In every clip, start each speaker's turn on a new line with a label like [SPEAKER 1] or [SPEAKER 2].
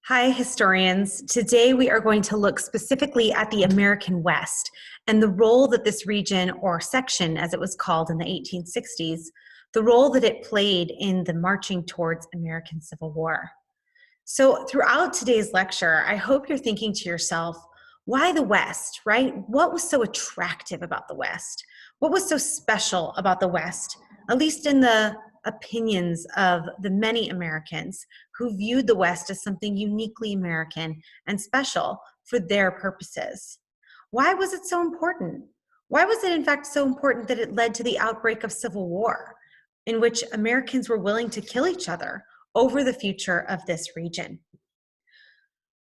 [SPEAKER 1] Hi, historians. Today we are going to look specifically at the American West and the role that this region, or section as it was called in the 1860s, the role that it played in the marching towards American Civil War. So throughout today's lecture, I hope you're thinking to yourself, why the West, right? What was so attractive about the West? What was so special about the West, at least in the opinions of the many Americans who viewed the West as something uniquely American and special for their purposes? Why was it so important? Why was it in fact so important that it led to the outbreak of civil war, in which Americans were willing to kill each other over the future of this region?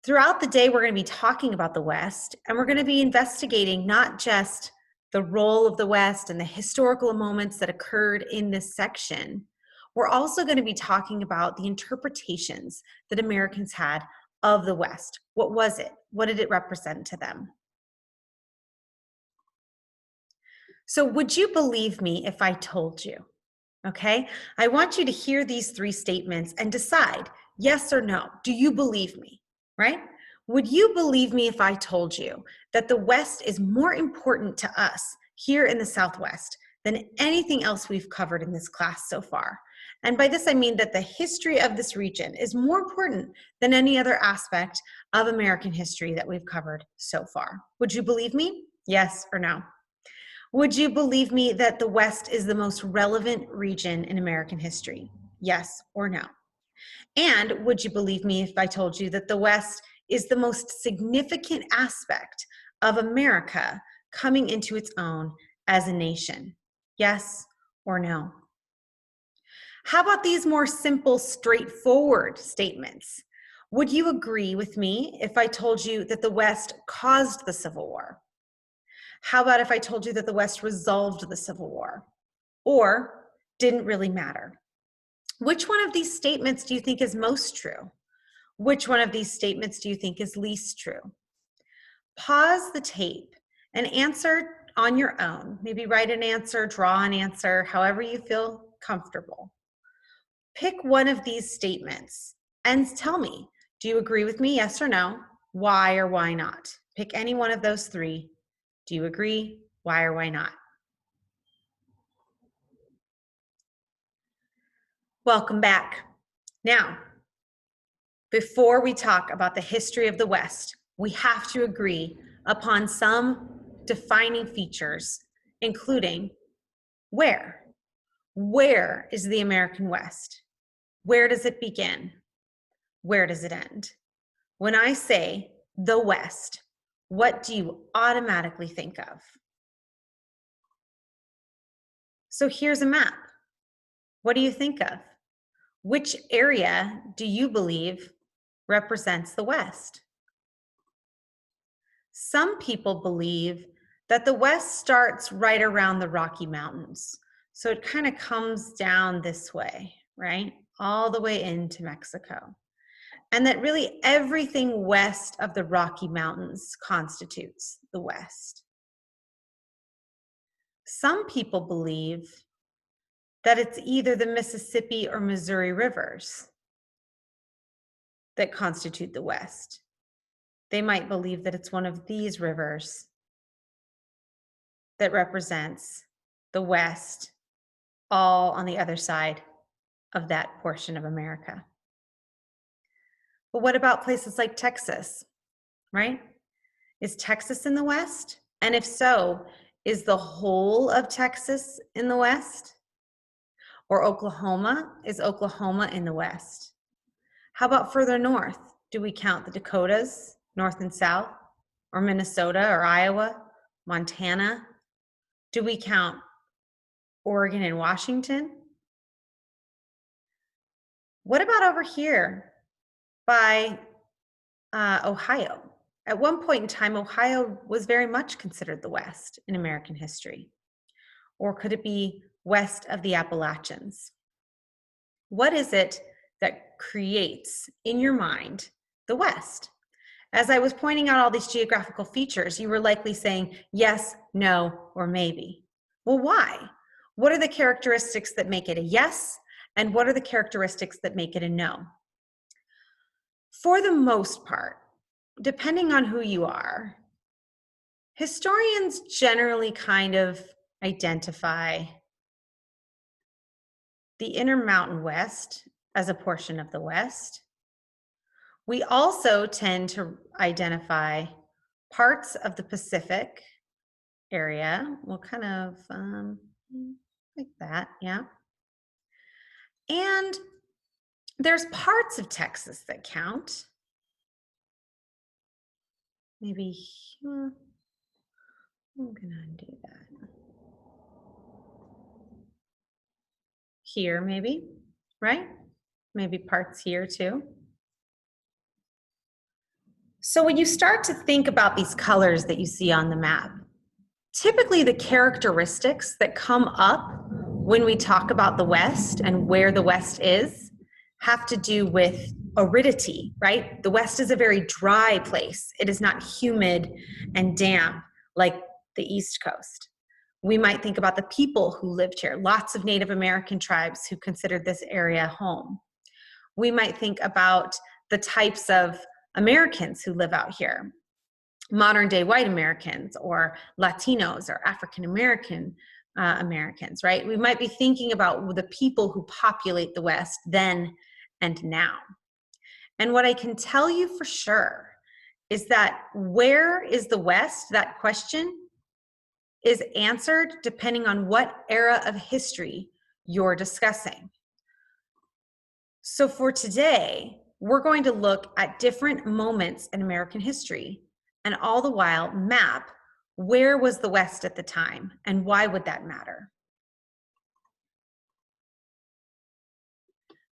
[SPEAKER 1] Throughout the day, we're going to be talking about the West, and we're going to be investigating not just the role of the West and the historical moments that occurred in this section. We're also going to be talking about the interpretations that Americans had of the West. What was it? What did it represent to them? So would you believe me if I told you? Okay, I want you to hear these three statements and decide yes or no. Do you believe me, right? Would you believe me if I told you that the West is more important to us here in the Southwest than anything else we've covered in this class so far? And by this, I mean that the history of this region is more important than any other aspect of American history that we've covered so far. Would you believe me? Yes or no? Would you believe me that the West is the most relevant region in American history? Yes or no? And would you believe me if I told you that the West is the most significant aspect of America coming into its own as a nation? Yes or no? How about these more simple, straightforward statements? Would you agree with me if I told you that the West caused the Civil War? How about if I told you that the West resolved the Civil War or didn't really matter? Which one of these statements do you think is most true? Which one of these statements do you think is least true? Pause the tape and answer on your own. Maybe write an answer, draw an answer, however you feel comfortable. Pick one of these statements and tell me, do you agree with me, yes or no? Why or why not? Pick any one of those three. Do you agree? Why or why not? Welcome back. Now, before we talk about the history of the West, we have to agree upon some defining features, including where. Where is the American West? Where does it begin? Where does it end? When I say the West, what do you automatically think of? So here's a map. What do you think of? Which area do you believe represents the West? Some people believe that the West starts right around the Rocky Mountains. So it kind of comes down this way, right? All the way into Mexico. And that really everything west of the Rocky Mountains constitutes the West. Some people believe that it's either the Mississippi or Missouri rivers that constitute the West. They might believe that it's one of these rivers that represents the West, all on the other side of that portion of America. But what about places like Texas, right? Is Texas in the West? And if so, is the whole of Texas in the West? Or Oklahoma? Is Oklahoma in the West? How about further north? Do we count the Dakotas, north and south? Or Minnesota or Iowa, Montana? Do we count Oregon and Washington? What about over here by Ohio? At one point in time, Ohio was very much considered the West in American history. Or could it be west of the Appalachians? What is it that creates in your mind the West? As I was pointing out all these geographical features, you were likely saying yes, no, or maybe. Well, why? What are the characteristics that make it a yes, and what are the characteristics that make it a no? For the most part, depending on who you are, historians generally kind of identify the Intermountain West as a portion of the West. We also tend to identify parts of the Pacific area. We'll kind of like that, yeah. And there's parts of Texas that count. Maybe, I'm gonna undo that. Here, maybe, right? Maybe parts here too. So when you start to think about these colors that you see on the map, typically the characteristics that come up when we talk about the West and where the West is have to do with aridity, right? The West is a very dry place. It is not humid and damp like the East Coast. We might think about the people who lived here, lots of Native American tribes who considered this area home. We might think about the types of Americans who live out here, modern day white Americans or Latinos or African American Americans, right? We might be thinking about the people who populate the West then and now. And what I can tell you for sure is that where is the West, that question is answered depending on what era of history you're discussing. So for today, we're going to look at different moments in American history and all the while map where was the West at the time and why would that matter?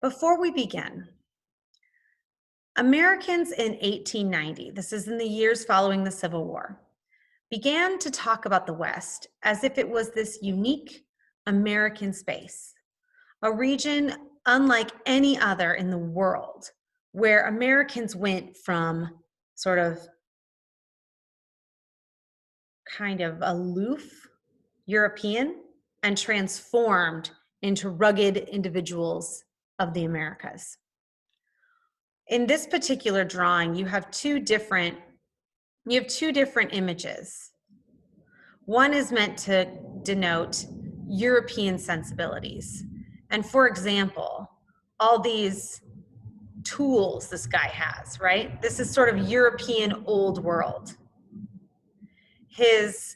[SPEAKER 1] Before we begin, Americans in 1890, this is in the years following the Civil War, began to talk about the West as if it was this unique American space, a region unlike any other in the world, where Americans went from sort of kind of aloof European and transformed into rugged individuals of the Americas. In this particular drawing, you have two different images. One is meant to denote European sensibilities. And for example, all these tools this guy has, right? This is sort of European old world. His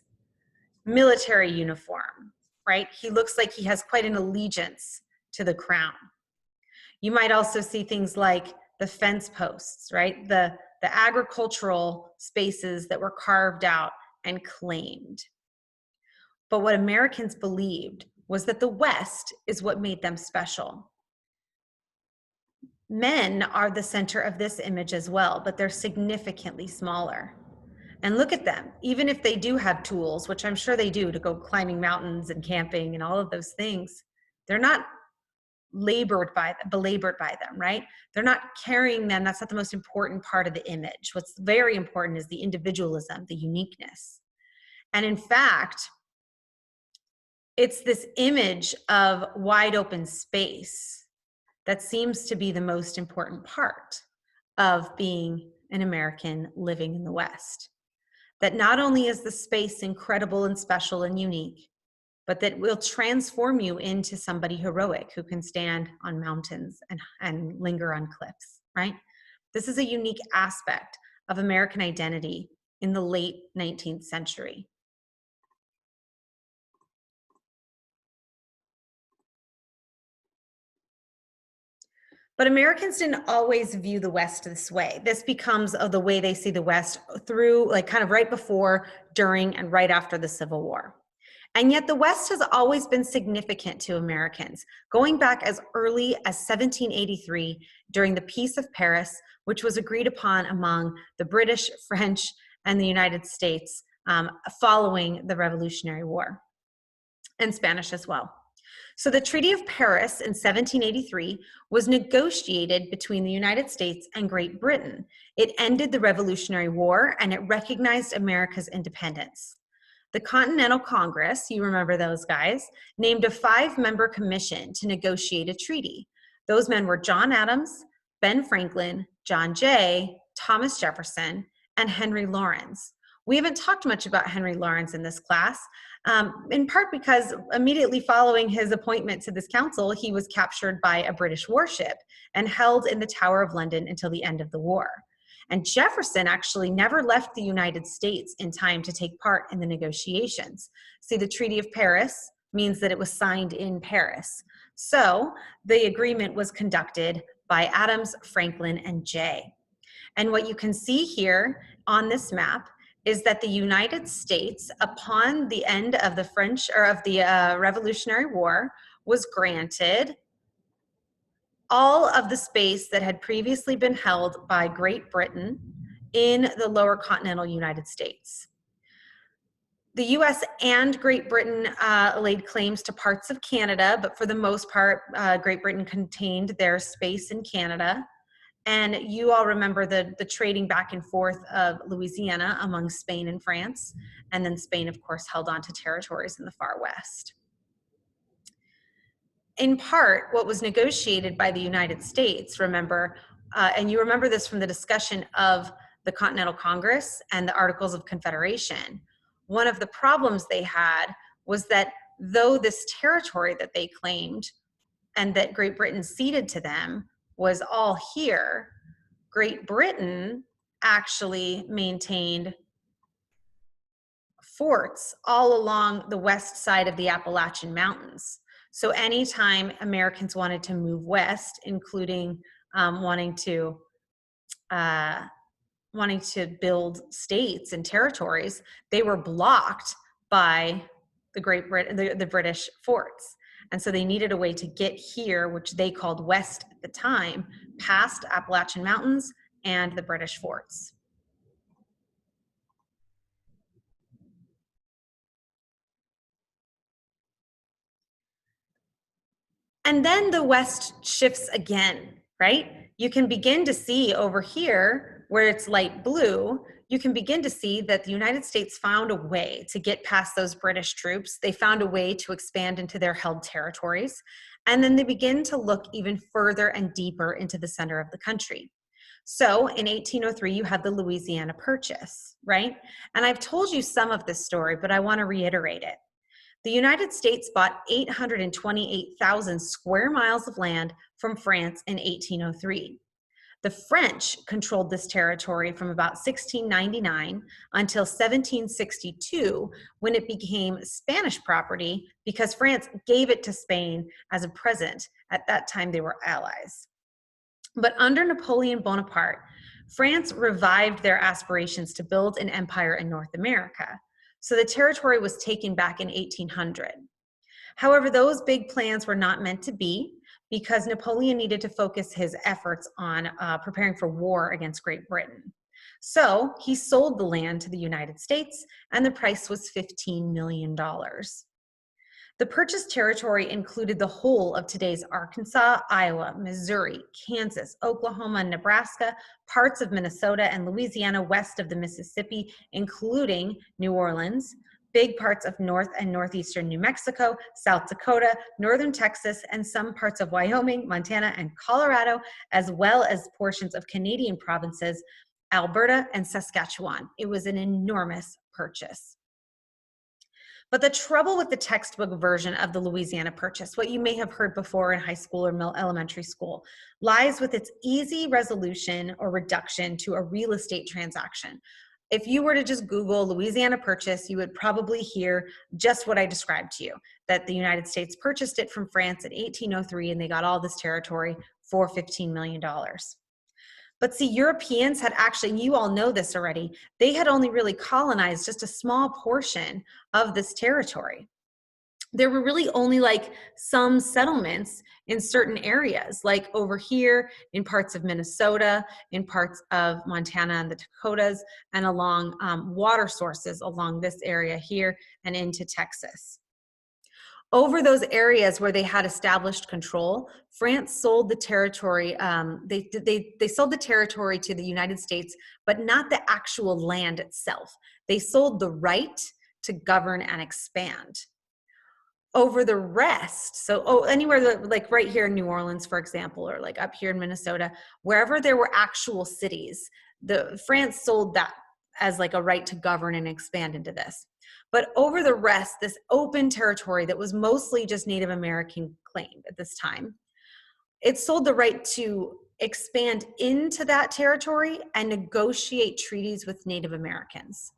[SPEAKER 1] military uniform, right? He looks like he has quite an allegiance to the crown. You might also see things like the fence posts, right? The agricultural spaces that were carved out and claimed. But what Americans believed was that the West is what made them special. Men are the center of this image as well, but they're significantly smaller. And look at them, even if they do have tools, which I'm sure they do to go climbing mountains and camping and all of those things, they're not belabored by them, right? They're not carrying them. That's not the most important part of the image. What's very important is the individualism, the uniqueness. And in fact, it's this image of wide open space that seems to be the most important part of being an American living in the West. That not only is the space incredible and special and unique, but that will transform you into somebody heroic who can stand on mountains and linger on cliffs, right? This is a unique aspect of American identity in the late 19th century. But Americans didn't always view the West this way. This becomes the way they see the West through, like kind of right before, during, and right after the Civil War. And yet the West has always been significant to Americans, going back as early as 1783 during the Peace of Paris, which was agreed upon among the British, French, and the United States following the Revolutionary War, and Spanish as well. So the Treaty of Paris in 1783 was negotiated between the United States and Great Britain. It ended the Revolutionary War and it recognized America's independence. The Continental Congress, you remember those guys, named a 5-member commission to negotiate a treaty. Those men were John Adams, Ben Franklin, John Jay, Thomas Jefferson, and Henry Lawrence. We haven't talked much about Henry Lawrence in this class, in part because immediately following his appointment to this council, he was captured by a British warship and held in the Tower of London until the end of the war. And Jefferson actually never left the United States in time to take part in the negotiations. See, the Treaty of Paris means that it was signed in Paris. So the agreement was conducted by Adams, Franklin, and Jay. And what you can see here on this map is that the United States, upon the end of the French or of the Revolutionary War, was granted all of the space that had previously been held by Great Britain in the lower continental United States. The US and Great Britain laid claims to parts of Canada, but for the most part, Great Britain contained their space in Canada. And you all remember the trading back and forth of Louisiana among Spain and France. And then Spain, of course, held on to territories in the far west. In part, what was negotiated by the United States, remember, and you remember this from the discussion of the Continental Congress and the Articles of Confederation, one of the problems they had was that though this territory that they claimed and that Great Britain ceded to them was all here, Great Britain actually maintained forts all along the west side of the Appalachian Mountains. So anytime Americans wanted to move west, including wanting to build states and territories, they were blocked by the British forts. And so they needed a way to get here, which they called west at the time, past Appalachian Mountains and the British forts. And then the West shifts again, right? You can begin to see over here where it's light blue, you can begin to see that the United States found a way to get past those British troops. They found a way to expand into their held territories. And then they begin to look even further and deeper into the center of the country. So in 1803, you had the Louisiana Purchase, right? And I've told you some of this story, but I want to reiterate it. The United States bought 828,000 square miles of land from France in 1803. The French controlled this territory from about 1699 until 1762, when it became Spanish property because France gave it to Spain as a present. At that time, they were allies. But under Napoleon Bonaparte, France revived their aspirations to build an empire in North America. So the territory was taken back in 1800. However, those big plans were not meant to be because Napoleon needed to focus his efforts on preparing for war against Great Britain. So he sold the land to the United States, and the price was $15 million. The purchased territory included the whole of today's Arkansas, Iowa, Missouri, Kansas, Oklahoma, Nebraska, parts of Minnesota and Louisiana west of the Mississippi, including New Orleans, big parts of North and Northeastern New Mexico, South Dakota, Northern Texas, and some parts of Wyoming, Montana, and Colorado, as well as portions of Canadian provinces, Alberta and Saskatchewan. It was an enormous purchase. But the trouble with the textbook version of the Louisiana Purchase, what you may have heard before in high school or elementary school, lies with its easy resolution or reduction to a real estate transaction. If you were to just Google Louisiana Purchase, you would probably hear just what I described to you, that the United States purchased it from France in 1803 and they got all this territory for $15 million. But see, Europeans had actually, and you all know this already, they had only really colonized just a small portion of this territory. There were really only like some settlements in certain areas, like over here in parts of Minnesota, in parts of Montana and the Dakotas, and along water sources along this area here and into Texas. Over those areas where they had established control, France sold the territory. They sold the territory to the United States, but not the actual land itself. They sold the right to govern and expand. over the rest, so anywhere that, like right here in New Orleans, for example, or like up here in Minnesota, wherever there were actual cities, the France sold that as like a right to govern and expand into this. But over the rest, this open territory that was mostly just Native American claimed at this time, it sold the right to expand into that territory and negotiate treaties with Native Americans.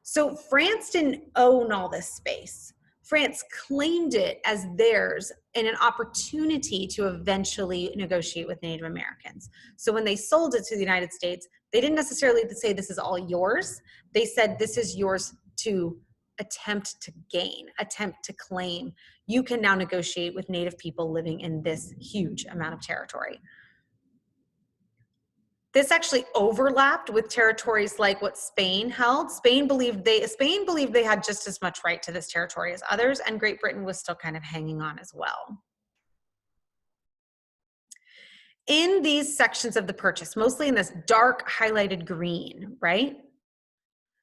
[SPEAKER 1] So France didn't own all this space. France claimed it as theirs and an opportunity to eventually negotiate with Native Americans. So when they sold it to the United States, they didn't necessarily say this is all yours. They said this is yours to attempt to gain, attempt to claim. You can now negotiate with Native people living in this huge amount of territory. This actually overlapped with territories like what Spain held. Spain believed they had just as much right to this territory as others, and Great Britain was still kind of hanging on as well. In these sections of the purchase, mostly in this dark highlighted green, right?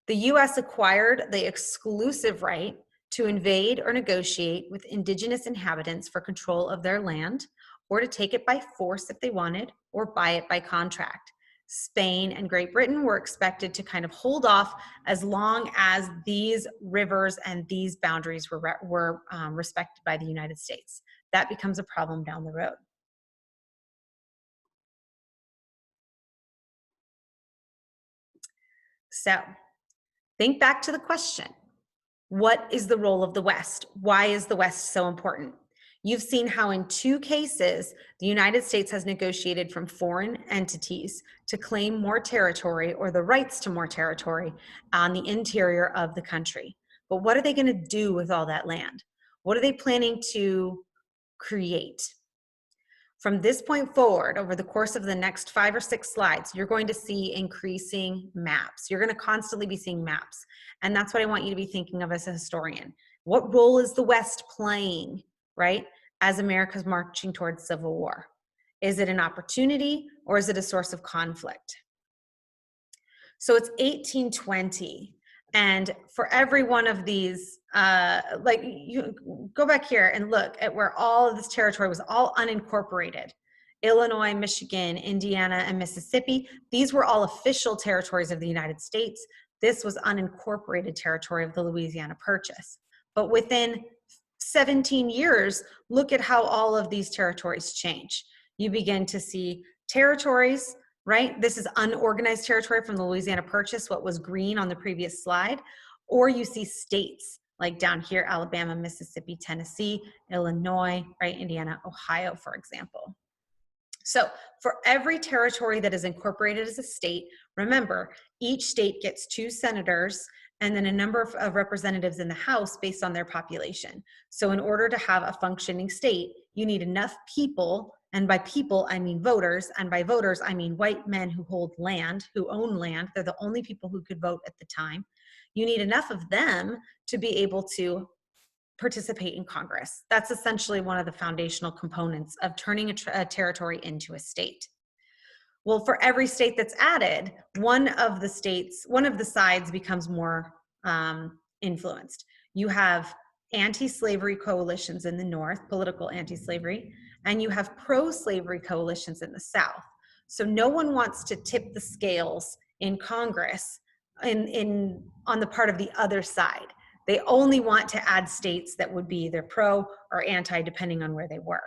[SPEAKER 1] The US acquired the exclusive right to invade or negotiate with indigenous inhabitants for control of their land, or to take it by force if they wanted, or buy it by contract. Spain and Great Britain were expected to kind of hold off as long as these rivers and these boundaries were respected by the United States. That becomes a problem down the road. So think back to the question. What is the role of the West? Why is the West so important? You've seen how in 2 cases, the United States has negotiated from foreign entities to claim more territory or the rights to more territory on the interior of the country. But what are they going to do with all that land? What are they planning to create? From this point forward, over the course of the next 5 or 6 slides, you're going to see increasing maps. You're going to constantly be seeing maps. And that's what I want you to be thinking of as a historian. What role is the West playing, right, as America's marching towards civil war? Is it an opportunity or is it a source of conflict? So it's 1820. And for every one of these, like you go back here and look at where all of this territory was all unincorporated. Illinois, Michigan, Indiana, and Mississippi. These were all official territories of the United States. This was unincorporated territory of the Louisiana Purchase. But within 17 years, look at how all of these territories change. You begin to see territories, right? This is unorganized territory from the Louisiana Purchase, what was green on the previous slide, or you see states like down here, Alabama, Mississippi, Tennessee, Illinois, right? Indiana, Ohio, for example. So for every territory that is incorporated as a state, remember, each state gets 2 senators and then a number of representatives in the House based on their population. So in order to have a functioning state, you need enough people, and by people, I mean voters, and by voters, I mean white men who hold land, who own land. They're the only people who could vote at the time. You need enough of them to be able to participate in Congress. That's essentially one of the foundational components of turning a territory into a state. Well, for every state that's added, one of the sides becomes more influenced. You have anti-slavery coalitions in the North, political anti-slavery, and you have pro-slavery coalitions in the South. So no one wants to tip the scales in Congress on the part of the other side. They only want to add states that would be either pro or anti, depending on where they were.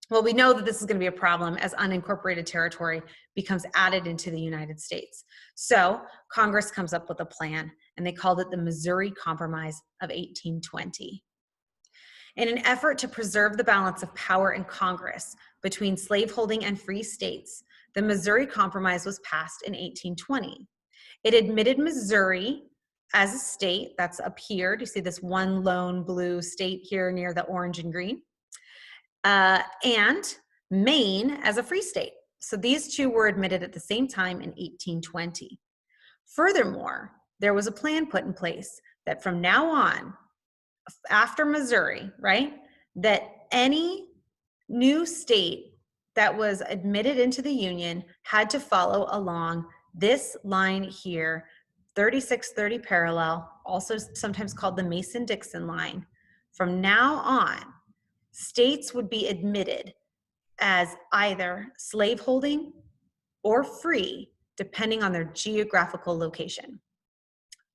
[SPEAKER 1] Well, we know that this is going to be a problem as unincorporated territory becomes added into the United States. So Congress comes up with a plan, and they called it the Missouri Compromise of 1820. In an effort to preserve the balance of power in Congress between slaveholding and free states, the Missouri Compromise was passed in 1820. It admitted Missouri as a state. That's up here. Do you see this one lone blue state here near the orange and green? And Maine as a free state. So these 2 were admitted at the same time in 1820. Furthermore, there was a plan put in place that from now on, after Missouri, right, that any new state that was admitted into the Union had to follow along this line here, 3630 parallel, also sometimes called the Mason-Dixon line, from now on, states would be admitted as either slaveholding or free, depending on their geographical location.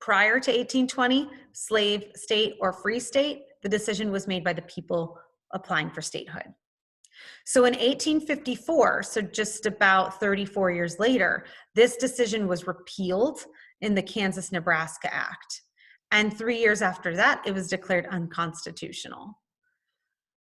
[SPEAKER 1] Prior to 1820, slave state or free state, the decision was made by the people applying for statehood. So in 1854, so just about 34 years later, this decision was repealed in the Kansas-Nebraska Act. And 3 years after that, it was declared unconstitutional.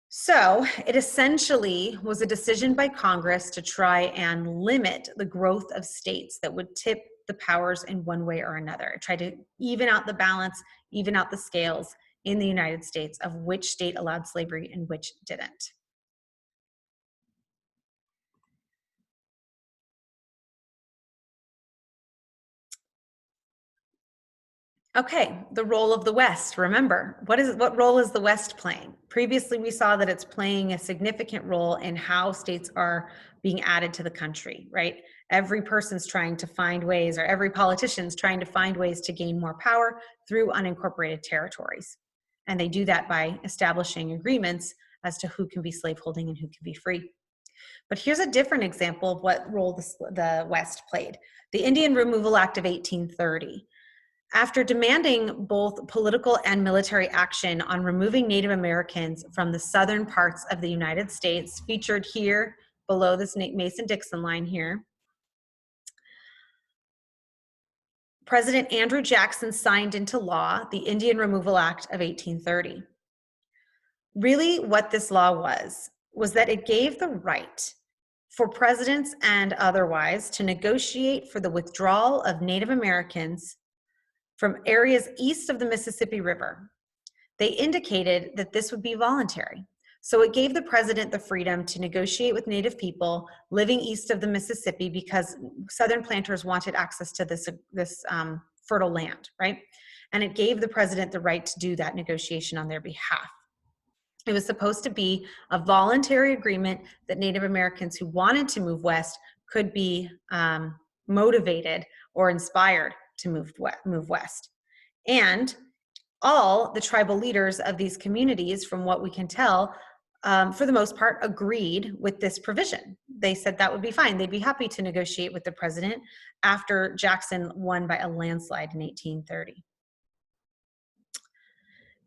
[SPEAKER 1] So it essentially was a decision by Congress to try and limit the growth of states that would tip the powers in one way or another. It tried to even out the balance, even out the scales in the United States of which state allowed slavery and which didn't. Okay, the role of the West. Remember, what role is the West playing? Previously, we saw that it's playing a significant role in how states are being added to the country, right? Every person's trying to find ways, or every politician's trying to find ways to gain more power through unincorporated territories. And they do that by establishing agreements as to who can be slaveholding and who can be free. But here's a different example of what role the West played. The Indian Removal Act of 1830. After demanding both political and military action on removing Native Americans from the southern parts of the United States, featured here below this Mason-Dixon line here, President Andrew Jackson signed into law the Indian Removal Act of 1830. Really, what this law was that it gave the right for presidents and otherwise to negotiate for the withdrawal of Native Americans from areas east of the Mississippi River. They indicated that this would be voluntary. So it gave the president the freedom to negotiate with Native people living east of the Mississippi because Southern planters wanted access to this fertile land, right? And it gave the president the right to do that negotiation on their behalf. It was supposed to be a voluntary agreement that Native Americans who wanted to move west could be motivated or inspired to move west. And all the tribal leaders of these communities, from what we can tell, for the most part, agreed with this provision. They said that would be fine. They'd be happy to negotiate with the president after Jackson won by a landslide in 1830.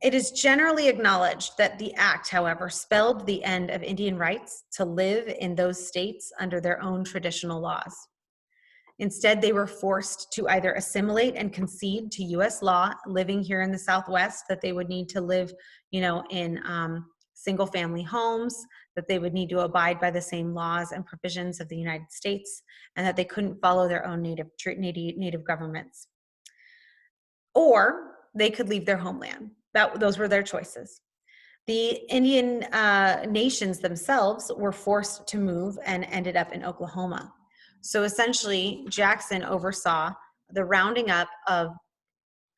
[SPEAKER 1] It is generally acknowledged that the act, however, spelled the end of Indian rights to live in those states under their own traditional laws. Instead, they were forced to either assimilate and concede to U.S. law, living here in the Southwest, that they would need to live, in single-family homes, that they would need to abide by the same laws and provisions of the United States, and that they couldn't follow their own native governments. Or they could leave their homeland. Those were their choices. The Indian nations themselves were forced to move and ended up in Oklahoma. So essentially, Jackson oversaw the rounding up of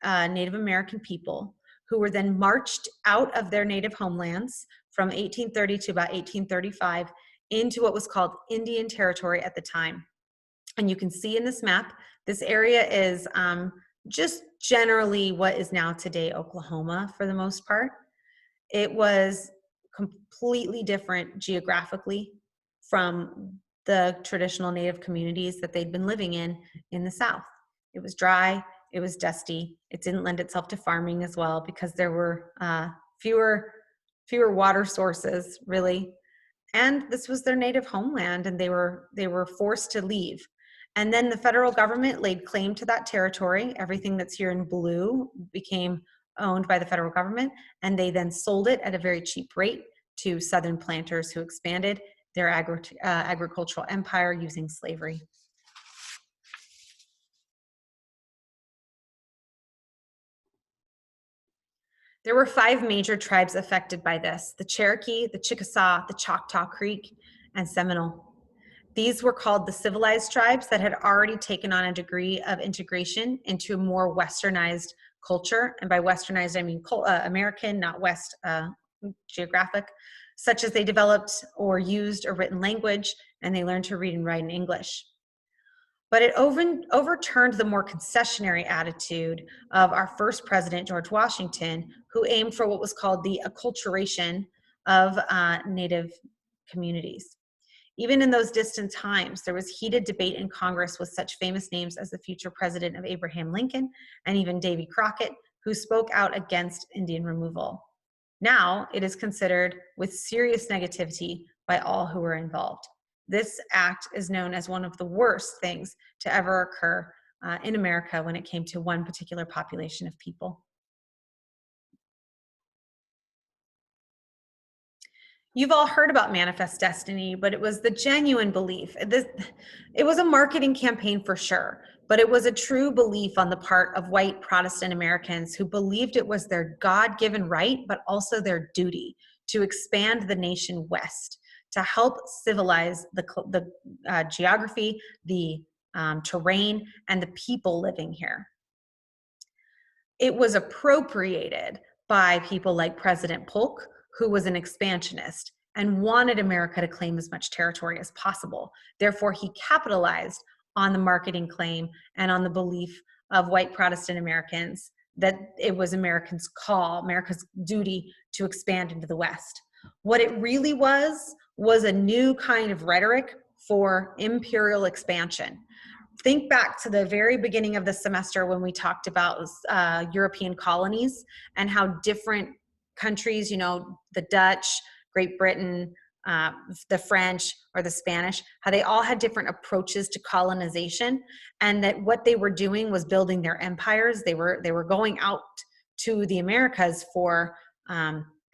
[SPEAKER 1] Native American people who were then marched out of their native homelands from 1830 to about 1835 into what was called Indian Territory at the time. And you can see in this map, this area is just generally what is now today Oklahoma for the most part. It was completely different geographically from the traditional Native communities that they'd been living in the South. It was dry, it was dusty, it didn't lend itself to farming as well because there were fewer water sources, really. And this was their native homeland, and they were forced to leave. And then the federal government laid claim to that territory. Everything that's here in blue became owned by the federal government, and they then sold it at a very cheap rate to Southern planters who expanded their agricultural empire using slavery. There were 5 major tribes affected by this: the Cherokee, the Chickasaw, the Choctaw Creek, and Seminole. These were called the civilized tribes that had already taken on a degree of integration into a more westernized culture. And by westernized, I mean American, not West geographic, such as they developed or used a written language, and they learned to read and write in English. But it overturned the more concessionary attitude of our first president, George Washington, who aimed for what was called the acculturation of Native communities. Even in those distant times, there was heated debate in Congress with such famous names as the future president of Abraham Lincoln and even Davy Crockett, who spoke out against Indian removal. Now it is considered with serious negativity by all who were involved. This act is known as one of the worst things to ever occur in America when it came to one particular population of people. You've all heard about Manifest Destiny, but it was the genuine belief. It was a marketing campaign for sure, but it was a true belief on the part of white Protestant Americans who believed it was their God-given right, but also their duty to expand the nation west, to help civilize the geography, the terrain, and the people living here. It was appropriated by people like President Polk, who was an expansionist and wanted America to claim as much territory as possible. Therefore, he capitalized on the marketing claim and on the belief of white Protestant Americans that it was Americans' call, America's duty to expand into the West. What it really was a new kind of rhetoric for imperial expansion. Think back to the very beginning of the semester when we talked about European colonies and how different countries, you know, the Dutch, Great Britain, the French, or the Spanish, how they all had different approaches to colonization, and that what they were doing was building their empires. They were going out to the Americas for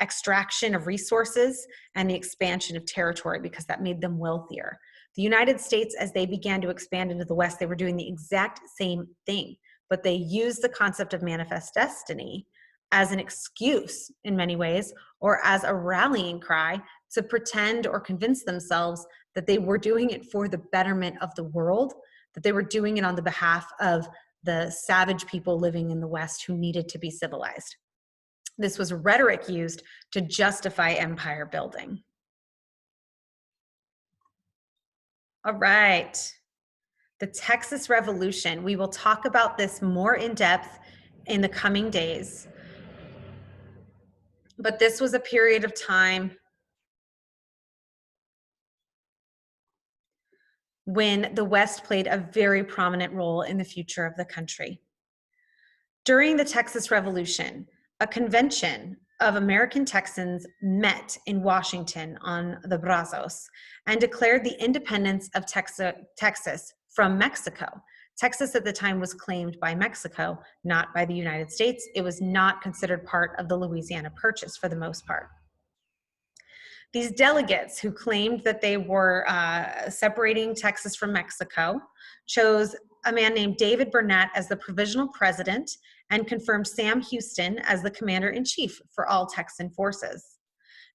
[SPEAKER 1] extraction of resources and the expansion of territory because that made them wealthier. The United States, as they began to expand into the West, they were doing the exact same thing, but they used the concept of manifest destiny as an excuse in many ways, or as a rallying cry to pretend or convince themselves that they were doing it for the betterment of the world, that they were doing it on the behalf of the savage people living in the West who needed to be civilized. This was rhetoric used to justify empire building. All right, the Texas Revolution. We will talk about this more in depth in the coming days. But this was a period of time when the West played a very prominent role in the future of the country. During the Texas Revolution, a convention of American Texans met in Washington on the Brazos and declared the independence of Texas from Mexico. Texas at the time was claimed by Mexico, not by the United States. It was not considered part of the Louisiana Purchase for the most part. These delegates who claimed that they were separating Texas from Mexico chose a man named David Burnett as the provisional president and confirmed Sam Houston as the commander-in-chief for all Texan forces.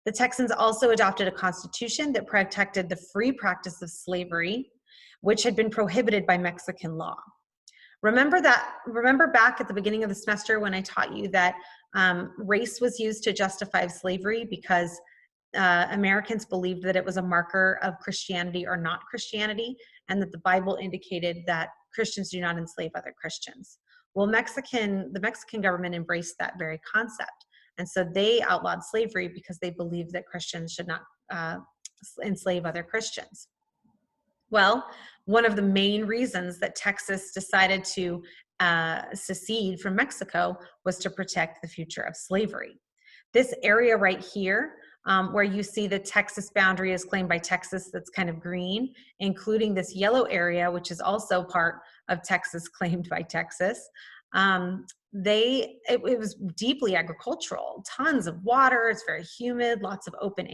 [SPEAKER 1] The Texans also adopted a constitution that protected the free practice of slavery, which had been prohibited by Mexican law. Remember back at the beginning of the semester when I taught you that race was used to justify slavery because Americans believed that it was a marker of Christianity or not Christianity, and that the Bible indicated that Christians do not enslave other Christians. Well, the Mexican government embraced that very concept. And so they outlawed slavery because they believed that Christians should not enslave other Christians. Well, one of the main reasons that Texas decided to secede from Mexico was to protect the future of slavery. This area right here, where you see the Texas boundary is claimed by Texas, that's kind of green, including this yellow area, which is also part of Texas claimed by Texas. It was deeply agricultural, tons of water, it's very humid, lots of open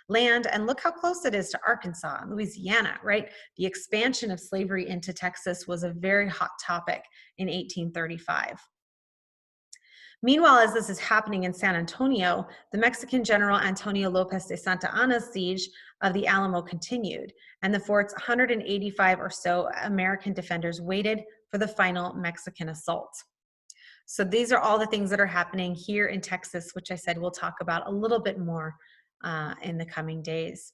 [SPEAKER 1] land, and look how close it is to Arkansas and Louisiana, right? The expansion of slavery into Texas was a very hot topic in 1835. Meanwhile, as this is happening in San Antonio, the Mexican general Antonio Lopez de Santa Anna's siege of the Alamo continued, and the fort's 185 or so American defenders waited for the final Mexican assault. So these are all the things that are happening here in Texas, which I said we'll talk about a little bit more in the coming days.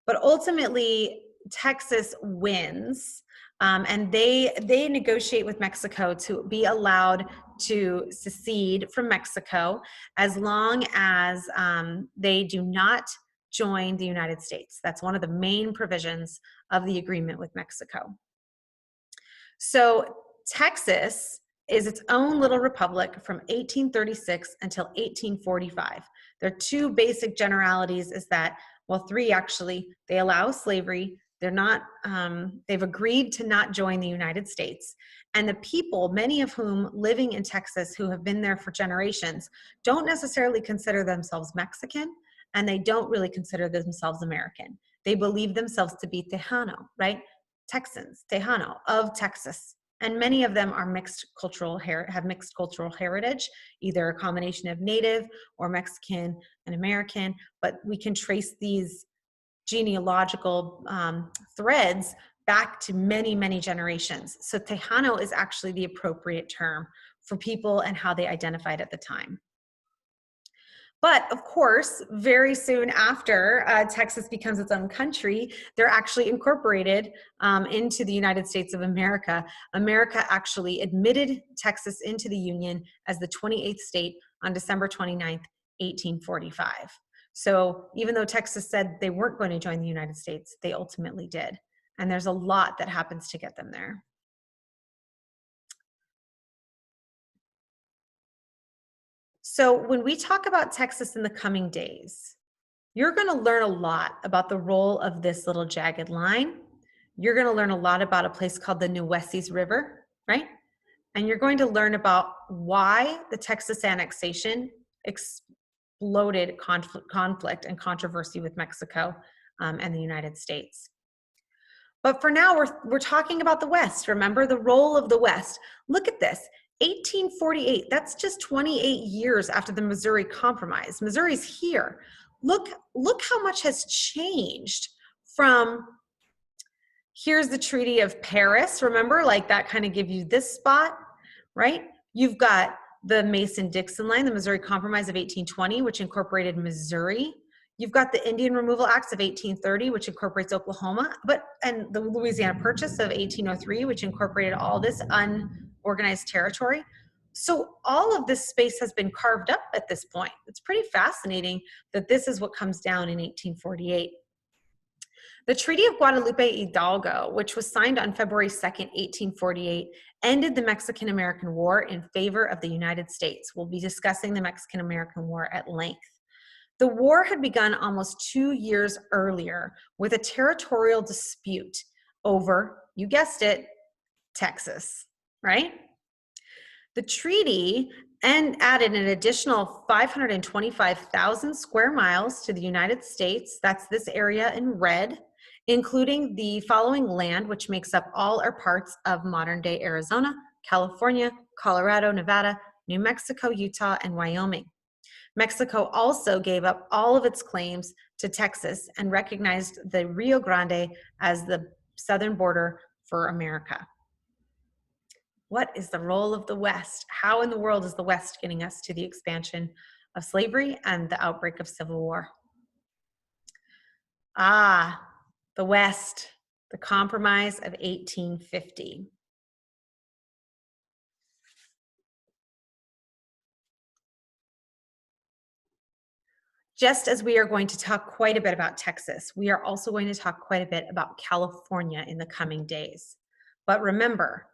[SPEAKER 1] But ultimately, Texas wins, and they negotiate with Mexico to be allowed to secede from Mexico as long as they do not join the United States. That's one of the main provisions of the agreement with Mexico. So Texas is its own little republic from 1836 until 1845. There are two basic generalities is that, well, three actually, they allow slavery. They're not, they've agreed to not join the United States. And the people, many of whom living in Texas who have been there for generations, don't necessarily consider themselves Mexican, and they don't really consider themselves American. They believe themselves to be Tejano, right? Texans, Tejano of Texas. And many of them are have mixed cultural heritage, either a combination of Native or Mexican and American, but we can trace these genealogical threads back to many, many generations. So Tejano is actually the appropriate term for people and how they identified at the time. But of course, very soon after Texas becomes its own country, they're actually incorporated into the United States of America. America actually admitted Texas into the Union as the 28th state on December 29th, 1845. So even though Texas said they weren't going to join the United States, they ultimately did. And there's a lot that happens to get them there. So when we talk about Texas in the coming days, you're going to learn a lot about the role of this little jagged line. You're going to learn a lot about a place called the Nueces River, right? And you're going to learn about why the Texas annexation exploded conflict and controversy with Mexico and the United States. But for now, we're talking about the West. Remember the role of the West. Look at this. 1848, that's just 28 years after the Missouri Compromise. Missouri's here. Look how much has changed from, here's the Treaty of Paris, remember, like that kind of gives you this spot, right? You've got the Mason-Dixon line, the Missouri Compromise of 1820, which incorporated Missouri. You've got the Indian Removal Acts of 1830, which incorporates Oklahoma, and the Louisiana Purchase of 1803, which incorporated all this unorganized territory. So all of this space has been carved up at this point. It's pretty fascinating that this is what comes down in 1848. The Treaty of Guadalupe Hidalgo, which was signed on February 2nd, 1848, ended the Mexican-American War in favor of the United States. We'll be discussing the Mexican-American War at length. The war had begun almost 2 years earlier with a territorial dispute over, you guessed it, Texas, right? The treaty added an additional 525,000 square miles to the United States. That's this area in red, including the following land, which makes up all or parts of modern-day Arizona, California, Colorado, Nevada, New Mexico, Utah, and Wyoming. Mexico also gave up all of its claims to Texas and recognized the Rio Grande as the southern border for America. What is the role of the West? How in the world is the West getting us to the expansion of slavery and the outbreak of civil war? The West, the Compromise of 1850. Just as we are going to talk quite a bit about Texas, we are also going to talk quite a bit about California in the coming days. But remember,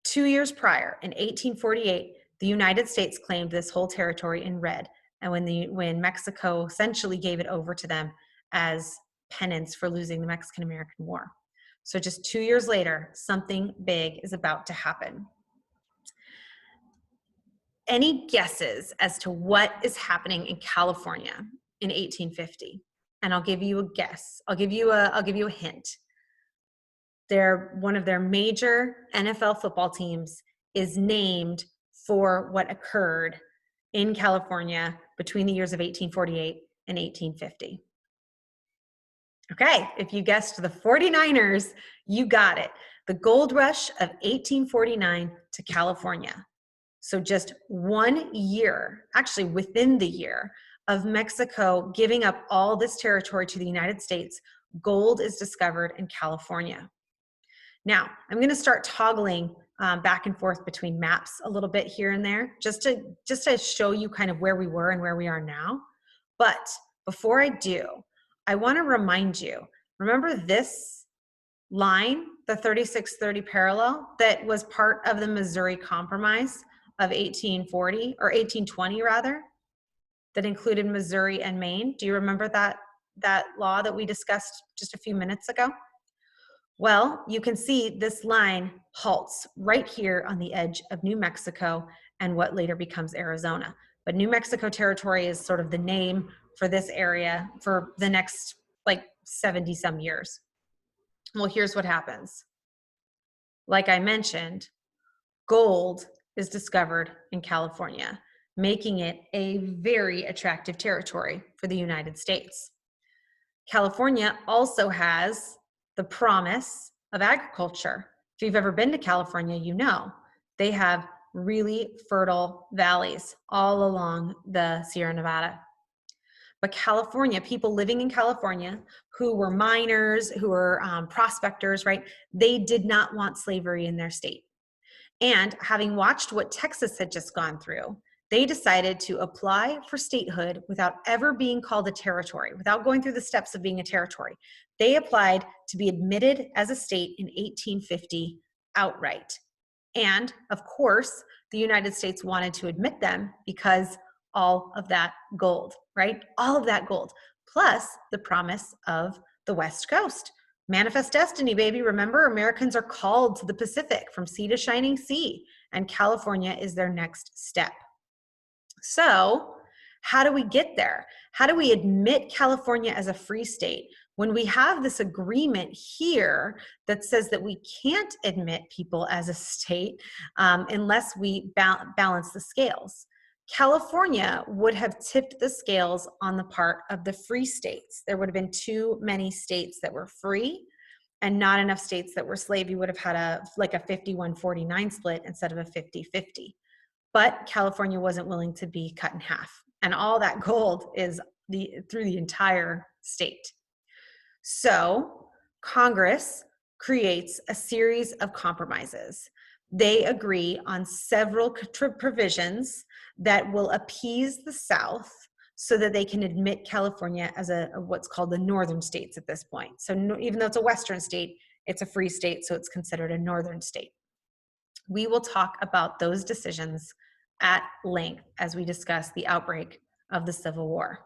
[SPEAKER 1] 2 years prior, in 1848, the United States claimed this whole territory in red, and when Mexico essentially gave it over to them as penance for losing the Mexican-American War. So just 2 years later, something big is about to happen. Any guesses as to what is happening in California in 1850? And I'll give you a guess. I'll give you a hint. One of their major NFL football teams is named for what occurred in California between the years of 1848 and 1850. Okay, if you guessed the 49ers, you got it. The gold rush of 1849 to California. So just 1 year, actually within the year, of Mexico giving up all this territory to the United States, gold is discovered in California. Now, I'm going to start toggling back and forth between maps a little bit here and there, just to show you kind of where we were and where we are now. But before I do, I want to remind you, remember this line, the 3630 parallel, that was part of the Missouri Compromise of 1840, or 1820 rather, that included Missouri and Maine? Do you remember that law that we discussed just a few minutes ago? Well, you can see this line halts right here on the edge of New Mexico and what later becomes Arizona. But New Mexico Territory is sort of the name for this area for the next like 70 some years. Well, here's what happens. Like I mentioned, gold is discovered in California, making it a very attractive territory for the United States. California also has the promise of agriculture. If you've ever been to California, you know they have really fertile valleys all along the Sierra Nevada. But California, people living in California who were miners, who were prospectors, right? They did not want slavery in their state. And having watched what Texas had just gone through, they decided to apply for statehood without ever being called a territory, without going through the steps of being a territory. They applied to be admitted as a state in 1850 outright. And of course, the United States wanted to admit them because all of that gold, right? All of that gold, plus the promise of the West Coast. Manifest destiny, baby. Remember, Americans are called to the Pacific from sea to shining sea, and California is their next step. So how do we get there? How do we admit California as a free state when we have this agreement here that says that we can't admit people as a state unless we balance the scales? California would have tipped the scales on the part of the free states. There would have been too many states that were free and not enough states that were slave. You would have had a 51-49 split instead of a 50-50. But California wasn't willing to be cut in half. And all that gold is through the entire state. So Congress creates a series of compromises. They agree on several provisions that will appease the South so that they can admit California as what's called the northern states at this point. So even though it's a western state, it's a free state, so it's considered a northern state. We will talk about those decisions at length as we discuss the outbreak of the Civil War.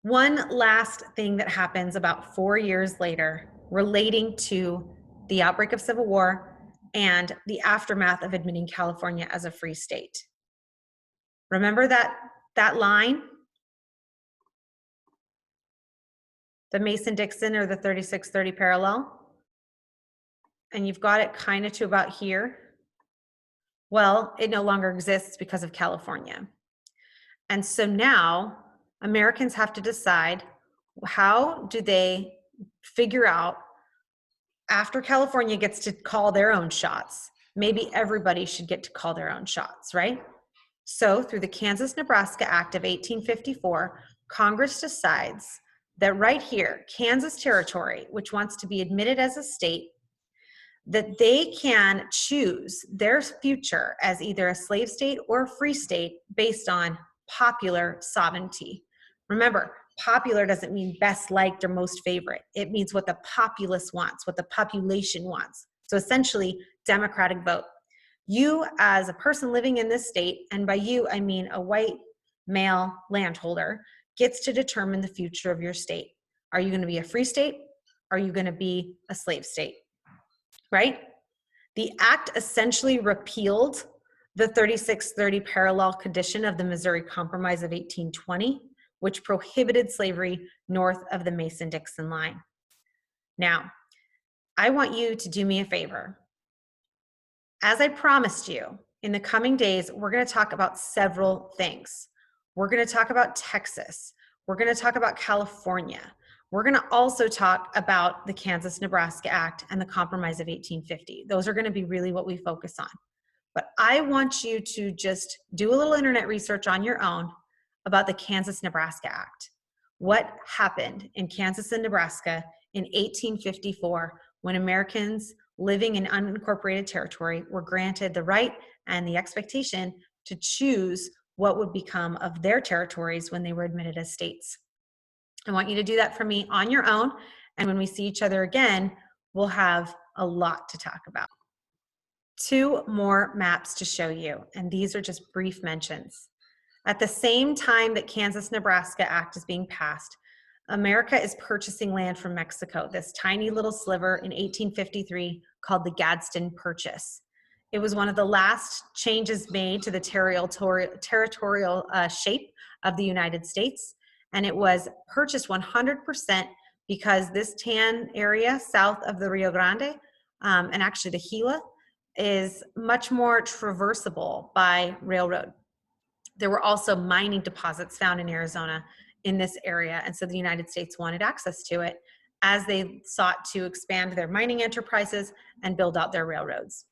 [SPEAKER 1] One last thing that happens about 4 years later relating to the outbreak of Civil War and the aftermath of admitting California as a free state. Remember that line? The Mason-Dixon or the 3630 parallel? And you've got it kind of to about here. Well, it no longer exists because of California. And so now Americans have to decide, how do they figure out, after California gets to call their own shots, maybe everybody should get to call their own shots, right? So through the Kansas-Nebraska Act of 1854, Congress decides that right here, Kansas Territory, which wants to be admitted as a state, that they can choose their future as either a slave state or a free state based on popular sovereignty. Remember, popular doesn't mean best liked or most favorite. It means what the populace wants, what the population wants. So essentially, democratic vote. You as a person living in this state, and by you I mean a white male landholder, gets to determine the future of your state. Are you going to be a free state? Are you going to be a slave state? Right? The act essentially repealed the 3630 parallel condition of the Missouri Compromise of 1820, which prohibited slavery north of the Mason-Dixon line. Now, I want you to do me a favor. As I promised you, in the coming days, we're going to talk about several things. We're going to talk about Texas. We're going to talk about California. We're going to also talk about the Kansas-Nebraska Act and the Compromise of 1850. Those are going to be really what we focus on. But I want you to just do a little internet research on your own about the Kansas-Nebraska Act. What happened in Kansas and Nebraska in 1854 when Americans living in unincorporated territory were granted the right and the expectation to choose what would become of their territories when they were admitted as states. I want you to do that for me on your own, and when we see each other again, we'll have a lot to talk about. 2 more maps to show you, and these are just brief mentions. At the same time that Kansas-Nebraska Act is being passed, America is purchasing land from Mexico, this tiny little sliver in 1853 called the Gadsden Purchase. It was one of the last changes made to the territorial shape of the United States, and it was purchased 100% because this tan area south of the Rio Grande, and actually the Gila, is much more traversable by railroad. There were also mining deposits found in Arizona in this area, and so the United States wanted access to it as they sought to expand their mining enterprises and build out their railroads.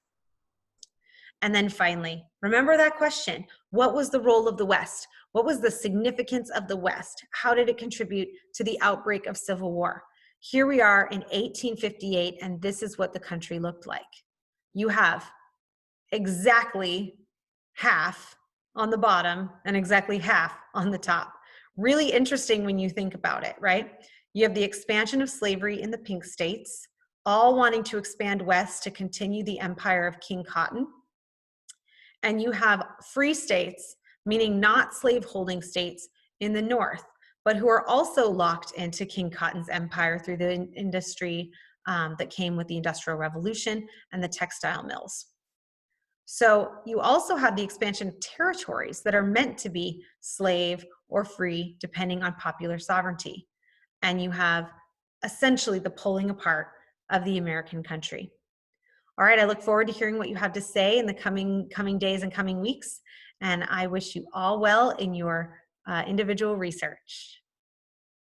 [SPEAKER 1] And then finally, remember that question: what was the role of the West? What was the significance of the West? How did it contribute to the outbreak of civil war? Here we are in 1858, and this is what the country looked like. You have exactly half on the bottom and exactly half on the top. Really interesting when you think about it, right? You have the expansion of slavery in the pink states, all wanting to expand west to continue the empire of King Cotton. And you have free states, meaning not slaveholding states in the north, but who are also locked into King Cotton's empire through the industry that came with the Industrial Revolution and the textile mills. So you also have the expansion of territories that are meant to be slave or free, depending on popular sovereignty. And you have essentially the pulling apart of the American country. All right, I look forward to hearing what you have to say in the coming days and coming weeks. And I wish you all well in your individual research.